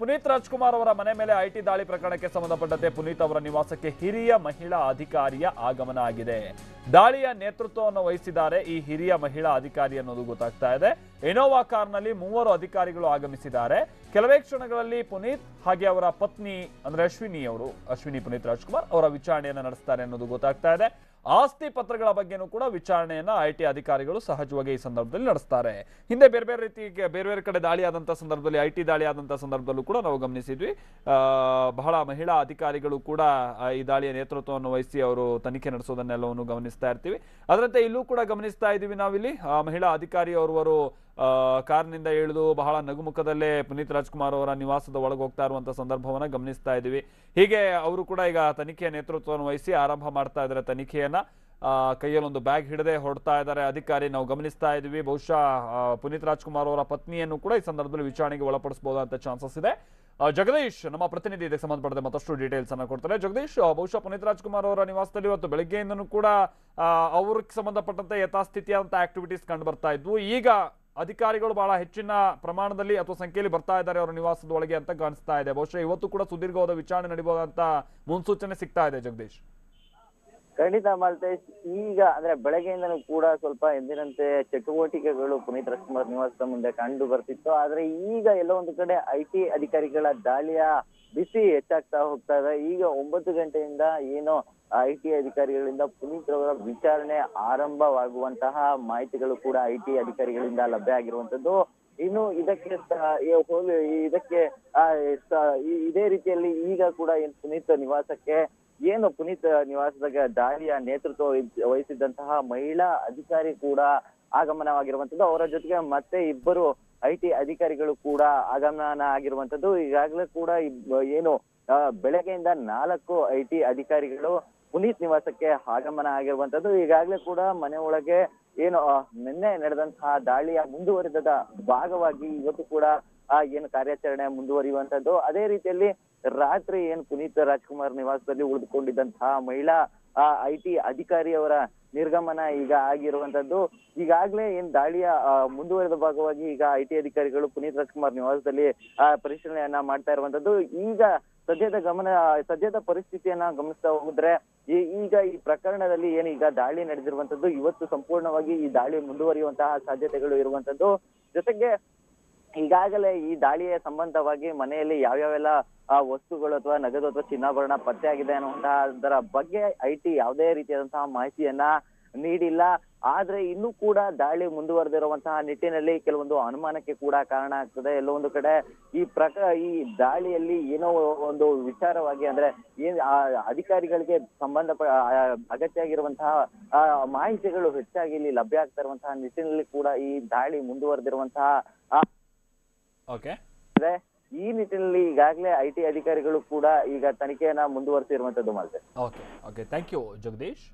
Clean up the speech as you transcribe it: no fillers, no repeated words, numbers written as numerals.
ಪುನೀತ್ ರಾಜ್ಕುಮಾರ್ ಅವರ ಮನೆ ಮೇಲೆ ಐಟಿ ದಾಳಿ ಪ್ರಕರಣಕ್ಕೆ ಸಂಬಂಧಪಟ್ಟಂತೆ ಪುನೀತ್ ಅವರ ನಿವಾಸಕ್ಕೆ ಹಿರಿಯ ಮಹಿಳಾ ಅಧಿಕಾರಿಯ ಆಗಮನ ಆಗಿದೆ. ದಾಳಿಯ ನೇತೃತ್ವವನ್ನು ವಹಿಸಿದ್ದಾರೆ ಈ ಹಿರಿಯ ಮಹಿಳಾ ಅಧಿಕಾರಿ ಅನ್ನೋದು ಗೊತ್ತಾಗ್ತಾ ಇದೆ. ಇನೋವಾ ಕಾರ್ನಲ್ಲಿ 3 ಅಧಿಕಾರಿಗಳು ಆಗಮಿಸಿದ್ದಾರೆ. ಕೆಲವೇ ಕ್ಷಣಗಳಲ್ಲಿ ಪುನೀತ್ ಹಾಗೆ ಅವರ ಪತ್ನಿ ಅಂದ್ರೆ ಅಶ್ವಿನಿ ಪುನೀತ್ ರಾಜ್ಕುಮಾರ್ ಅವರ ವಿಚಾರಣೆಯನ್ನು ನಡೆಸ್ತಾರೆ ಅನ್ನೋದು ಗೊತ್ತಾಗ್ತಾ ಇದೆ. ಆಸ್ತಿ ಪತ್ರಗಳ ಬಗ್ಗೆನೂ ಕೂಡ ವಿಚಾರಣೆಯನ್ನ ಐಟಿ ಅಧಿಕಾರಿಗಳು ಸಹಜವಾಗಿ ಈ ಸಂದರ್ಭದಲ್ಲಿ ನಡೆಸ್ತಾರೆ. ಹಿಂದೆ ಬೇರೆ ಕಡೆ ದಾಳಿ ಆದಂತಹ ಸಂದರ್ಭದಲ್ಲಿ ಐಟಿ ದಾಳಿ ಆದಂತಹ ಸಂದರ್ಭದಲ್ಲೂ ಕೂಡ ನಾವು ಗಮನಿಸಿದ್ವಿ. ಬಹಳ ಮಹಿಳಾ ಅಧಿಕಾರಿಗಳು ಕೂಡ ಈ ದಾಳಿಯ ನೇತೃತ್ವವನ್ನು ವಹಿಸಿ ಅವರು ತನಿಖೆ ನಡೆಸೋದನ್ನೆಲ್ಲವನ್ನು ಗಮನಿಸ್ತಾ ಇರ್ತೀವಿ. ಅದರಂತೆ ಇಲ್ಲೂ ಕೂಡ ಗಮನಿಸ್ತಾ ಇದ್ದೀವಿ ನಾವಿಲ್ಲಿ ಮಹಿಳಾ ಅಧಿಕಾರಿ ಅವರು ಕಾರ್ನಿಂದ ಇಳಿದು ಬಹಳ ನಗುಮುಖದಲ್ಲೇ ಪುನೀತ್ ರಾಜ್ಕುಮಾರ್ ಅವರ ನಿವಾಸದ ಒಳಗೆ ಹೋಗ್ತಾ ಇರುವಂತಹ ಸಂದರ್ಭವನ್ನ ಗಮನಿಸ್ತಾ ಇದ್ದೀವಿ. ಹೀಗೆ ಅವರು ಕೂಡ ಈಗ ತನಿಖೆಯ ನೇತೃತ್ವವನ್ನು ವಹಿಸಿ ಆರಂಭ ಮಾಡ್ತಾ ಇದ್ದಾರೆ ತನಿಖೆಯನ್ನ. ಕೈಯಲ್ಲೊಂದು ಬ್ಯಾಗ್ ಹಿಡದೆ ಹೊರಡ್ತಾ ಇದ್ದಾರೆ ಅಧಿಕಾರಿ, ನಾವು ಗಮನಿಸ್ತಾ ಇದ್ದೀವಿ. ಬಹುಶಃ ಪುನೀತ್ ರಾಜ್ಕುಮಾರ್ ಅವರ ಪತ್ನಿಯನ್ನು ಕೂಡ ಈ ಸಂದರ್ಭದಲ್ಲಿ ವಿಚಾರಣೆಗೆ ಒಳಪಡಿಸಬಹುದಂತ ಚಾನ್ಸಸ್ ಇದೆ. ಜಗದೀಶ್ ನಮ್ಮ ಪ್ರತಿನಿಧಿ ಇದಕ್ಕೆ ಸಂಬಂಧಪಟ್ಟಂತೆ ಮತ್ತಷ್ಟು ಡೀಟೇಲ್ಸ್ ಅನ್ನ ಕೊಡ್ತಾರೆ. ಜಗದೀಶ್, ಬಹುಶಃ ಪುನೀತ್ ರಾಜ್ಕುಮಾರ್ ಅವರ ನಿವಾಸದಲ್ಲಿ ಇವತ್ತು ಬೆಳಗ್ಗೆಯಿಂದನೂ ಕೂಡ ಅವ್ರಿಗೆ ಸಂಬಂಧಪಟ್ಟಂತೆ ಯಥಾಸ್ಥಿತಿಯಾದಂತಹ ಆಕ್ಟಿವಿಟೀಸ್ ಕಂಡು ಬರ್ತಾ ಇದ್ವು. ಈಗ ಅಧಿಕಾರಿಗಳು ಬಹಳ ಹೆಚ್ಚಿನ ಪ್ರಮಾಣದಲ್ಲಿ ಅಥವಾ ಸಂಖ್ಯೆಯಲ್ಲಿ ಬರ್ತಾ ಇದ್ದಾರೆ ಅವರ ನಿವಾಸದ ಒಳಗೆ ಅಂತ ಕಾಣಿಸ್ತಾ ಇದೆ. ಬಹುಶಃ ಇವತ್ತು ಕೂಡ ಸುದೀರ್ಘವಾದ ವಿಚಾರಣೆ ನಡೀಬಹುದಂತ ಮುನ್ಸೂಚನೆ ಸಿಗ್ತಾ ಇದೆ. ಜಗದೀಶ್, ಖಂಡಿತ ಮಾಲ್ತೇಶ್, ಈಗ ಅಂದ್ರೆ ಬೆಳಗ್ಗೆಯಿಂದನೂ ಕೂಡ ಸ್ವಲ್ಪ ಎಂದಿನಂತೆ ಚಟುವಟಿಕೆಗಳು ಪುನೀತ್ ರಾಜ್ಕುಮಾರ್ ನಿವಾಸದ ಮುಂದೆ ಕಂಡು ಬರ್ತಿತ್ತು. ಆದ್ರೆ ಈಗ ಎಲ್ಲೋ ಒಂದು ಕಡೆ ಐಟಿ ಅಧಿಕಾರಿಗಳ ದಾಳಿಯ ಬಿಸಿ ಹೆಚ್ಚಾಗ್ತಾ ಹೋಗ್ತಾ ಇದೆ. ಈಗ 9 ಗಂಟೆಯಿಂದ ಏನೋ ಐಟಿ ಅಧಿಕಾರಿಗಳಿಂದ ಪುನೀತ್ ಅವರ ವಿಚಾರಣೆ ಆರಂಭವಾಗುವಂತಹ ಮಾಹಿತಿಗಳು ಕೂಡ ಐಟಿ ಅಧಿಕಾರಿಗಳಿಂದ ಲಭ್ಯ ಆಗಿರುವಂತದ್ದು. ಇನ್ನು ಇದೇ ರೀತಿಯಲ್ಲಿ ಈಗ ಕೂಡ ಪುನೀತ್ ನಿವಾಸದ ದಾಳಿಯ ನೇತೃತ್ವ ವಹಿಸಿದ್ದಂತಹ ಮಹಿಳಾ ಅಧಿಕಾರಿ ಕೂಡ ಆಗಮನವಾಗಿರುವಂತದ್ದು. ಅವರ ಜೊತೆಗೆ ಮತ್ತೆ 2 ಐಟಿ ಅಧಿಕಾರಿಗಳು ಕೂಡ ಆಗಮನ ಆಗಿರುವಂತದ್ದು. ಈಗಾಗಲೇ ಕೂಡ ಬೆಳಗ್ಗೆಯಿಂದ 4 ಐಟಿ ಅಧಿಕಾರಿಗಳು ಪುನೀತ್ ನಿವಾಸಕ್ಕೆ ಆಗಮನ ಆಗಿರುವಂತದ್ದು. ಈಗಾಗಲೇ ಕೂಡ ಮನೆ ಒಳಗೆ ನಿನ್ನೆ ನಡೆದಂತಹ ದಾಳಿಯ ಮುಂದುವರಿದ ಭಾಗವಾಗಿ ಇವತ್ತು ಕೂಡ ಕಾರ್ಯಾಚರಣೆ ಮುಂದುವರಿಯುವಂತದ್ದು. ಅದೇ ರೀತಿಯಲ್ಲಿ ರಾತ್ರಿ ಪುನೀತ್ ರಾಜ್ಕುಮಾರ್ ನಿವಾಸದಲ್ಲಿ ಉಳಿದುಕೊಂಡಿದ್ದಂತಹ ಮಹಿಳಾ ಐಟಿ ಅಧಿಕಾರಿಯವರ ನಿರ್ಗಮನ ಈಗ ಆಗಿರುವಂತದ್ದು. ಈಗಾಗಲೇ ದಾಳಿಯ ಮುಂದುವರೆದ ಭಾಗವಾಗಿ ಈಗ ಐಟಿ ಅಧಿಕಾರಿಗಳು ಪುನೀತ್ ರಾಜ್ಕುಮಾರ್ ನಿವಾಸದಲ್ಲಿ ಪರಿಶೀಲನೆಯನ್ನ ಮಾಡ್ತಾ ಇರುವಂತದ್ದು. ಈಗ ಸದ್ಯದ ಪರಿಸ್ಥಿತಿಯನ್ನ ಗಮನಿಸ್ತಾ ಹೋಗಿದ್ರೆ ಈಗ ಈ ಪ್ರಕರಣದಲ್ಲಿ ಈಗ ದಾಳಿ ನಡೆದಿರುವಂತದ್ದು, ಇವತ್ತು ಸಂಪೂರ್ಣವಾಗಿ ಈ ದಾಳಿ ಮುಂದುವರಿಯುವಂತಹ ಸಾಧ್ಯತೆಗಳು ಇರುವಂತದ್ದು. ಜೊತೆಗೆ ಈಗಾಗಲೇ ಈ ದಾಳಿಯ ಸಂಬಂಧವಾಗಿ ಮನೆಯಲ್ಲಿ ಯಾವ್ಯಾವೆಲ್ಲ ವಸ್ತುಗಳು ಅಥವಾ ನಗದು ಅಥವಾ ಚಿನ್ನಾಭರಣ ಪತ್ತೆ ಆಗಿದೆ ಅನ್ನುವಂತಹದರ ಬಗ್ಗೆ ಐಟಿ ಯಾವುದೇ ರೀತಿಯಾದಂತಹ ಮಾಹಿತಿಯನ್ನ ನೀಡಿಲ್ಲ. ಆದ್ರೆ ಇನ್ನೂ ಕೂಡ ದಾಳಿ ಮುಂದುವರೆದಿರುವಂತಹ ನಿಟ್ಟಿನಲ್ಲಿ ಕೆಲವೊಂದು ಅನುಮಾನಕ್ಕೆ ಕೂಡ ಕಾರಣ ಆಗ್ತದೆ. ಎಲ್ಲೋ ಒಂದು ಕಡೆ ಈ ದಾಳಿಯಲ್ಲಿ ಏನೋ ಒಂದು ವಿಚಾರವಾಗಿ ಅಂದ್ರೆ ಅಧಿಕಾರಿಗಳಿಗೆ ಅಗತ್ಯ ಆಗಿರುವಂತಹ ಮಾಹಿತಿಗಳು ಹೆಚ್ಚಾಗಿ ಇಲ್ಲಿ ಲಭ್ಯ ಆಗ್ತಾ ಇರುವಂತಹ ನಿಟ್ಟಿನಲ್ಲಿ ಕೂಡ ಈ ದಾಳಿ ಮುಂದುವರೆದಿರುವಂತಹ ಈ ನಿಟ್ಟಿನಲ್ಲಿ ಈಗಾಗಲೇ ಐಟಿ ಅಧಿಕಾರಿಗಳು ಕೂಡ ಈಗ ತನಿಖೆಯನ್ನ ಮುಂದುವರೆಸಿರುವಂತದ್ದು. Okay, thank you Jagadish.